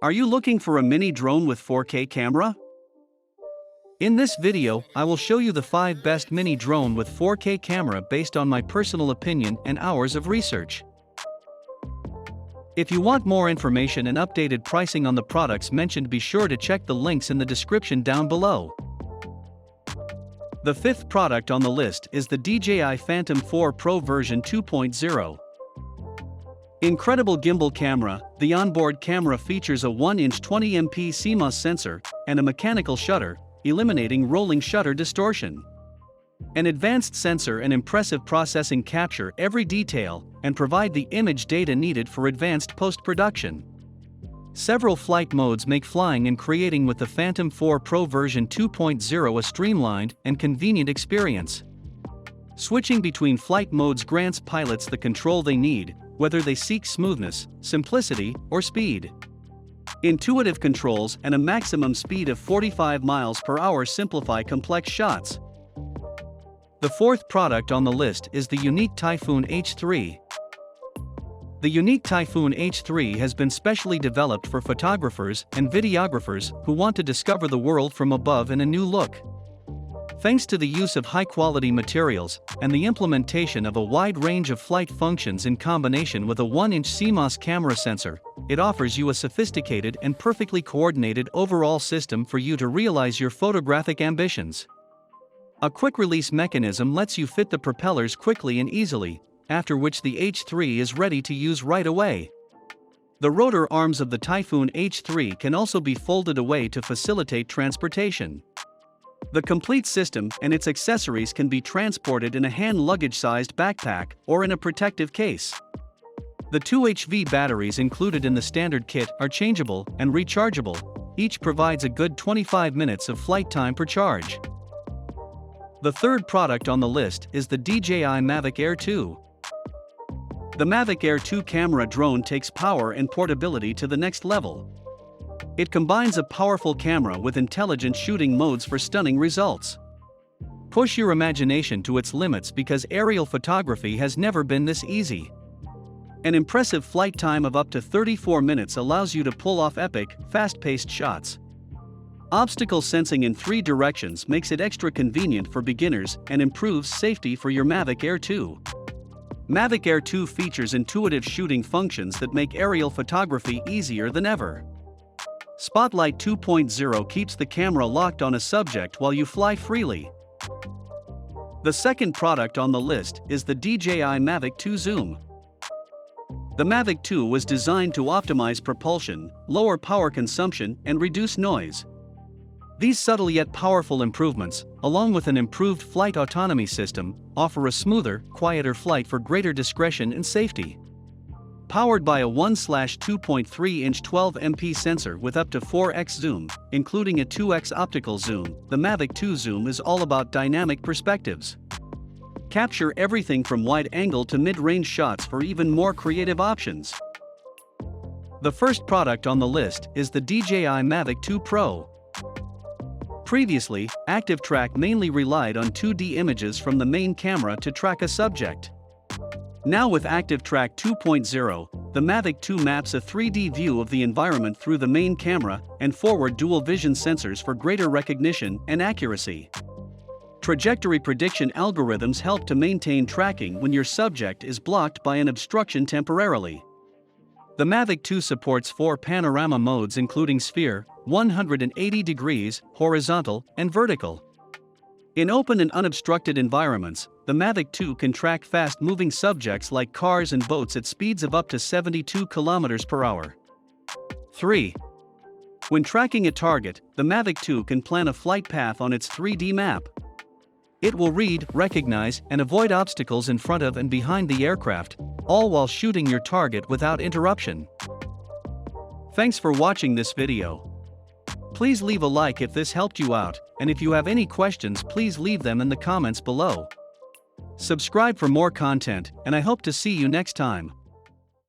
Are you looking for a mini drone with 4K camera? In this video, I will show you the 5 best mini drone with 4K camera based on my personal opinion and hours of research. If you want more information and updated pricing on the products mentioned, be sure to check the links in the description down below. The 5th product on the list is the DJI Phantom 4 Pro version 2.0. Incredible gimbal camera. The onboard camera features a 1-inch 20MP CMOS sensor and a mechanical shutter, eliminating rolling shutter distortion. An advanced sensor and impressive processing capture every detail and provide the image data needed for advanced post-production. Several flight modes make flying and creating with the Phantom 4 Pro version 2.0 a streamlined and convenient experience. Switching between flight modes grants pilots the control they need, whether they seek smoothness, simplicity, or speed. Intuitive controls and a maximum speed of 45 miles per hour simplify complex shots. The 4th product on the list is the Yuneec Typhoon H3. The Yuneec Typhoon H3 has been specially developed for photographers and videographers who want to discover the world from above in a new look. Thanks to the use of high-quality materials and the implementation of a wide range of flight functions in combination with a 1-inch CMOS camera sensor, it offers you a sophisticated and perfectly coordinated overall system for you to realize your photographic ambitions. A quick-release mechanism lets you fit the propellers quickly and easily, after which the H3 is ready to use right away. The rotor arms of the Typhoon H3 can also be folded away to facilitate transportation. The complete system and its accessories can be transported in a hand luggage-sized backpack or in a protective case. The 2 HV batteries included in the standard kit are changeable and rechargeable. Each provides a good 25 minutes of flight time per charge. The 3rd product on the list is the DJI Mavic Air 2. The Mavic Air 2 camera drone takes power and portability to the next level. It combines a powerful camera with intelligent shooting modes for stunning results. Push your imagination to its limits because aerial photography has never been this easy. An impressive flight time of up to 34 minutes allows you to pull off epic, fast-paced shots. Obstacle sensing in 3 directions makes it extra convenient for beginners and improves safety for your Mavic Air 2. Mavic Air 2 features intuitive shooting functions that make aerial photography easier than ever. Spotlight 2.0 keeps the camera locked on a subject while you fly freely. The 2nd product on the list is the DJI Mavic 2 Zoom. The Mavic 2 was designed to optimize propulsion, lower power consumption, and reduce noise. These subtle yet powerful improvements, along with an improved flight autonomy system, offer a smoother, quieter flight for greater discretion and safety. Powered by a 1/2.3-inch 12MP sensor with up to 4x zoom, including a 2x optical zoom, the Mavic 2 Zoom is all about dynamic perspectives. Capture everything from wide-angle to mid-range shots for even more creative options. The 1st product on the list is the DJI Mavic 2 Pro. Previously, ActiveTrack mainly relied on 2D images from the main camera to track a subject. Now with ActiveTrack 2.0, the Mavic 2 maps a 3D view of the environment through the main camera and forward dual vision sensors for greater recognition and accuracy. Trajectory prediction algorithms help to maintain tracking when your subject is blocked by an obstruction temporarily. The Mavic 2 supports 4 panorama modes including sphere, 180 degrees, horizontal, and vertical. In open and unobstructed environments, the Mavic 2 can track fast-moving subjects like cars and boats at speeds of up to 72 km per hour. 3. When tracking a target, the Mavic 2 can plan a flight path on its 3D map. It will read, recognize, and avoid obstacles in front of and behind the aircraft, all while shooting your target without interruption. Thanks for watching this video. Please leave a like if this helped you out, and if you have any questions, please leave them in the comments below. Subscribe for more content, and I hope to see you next time.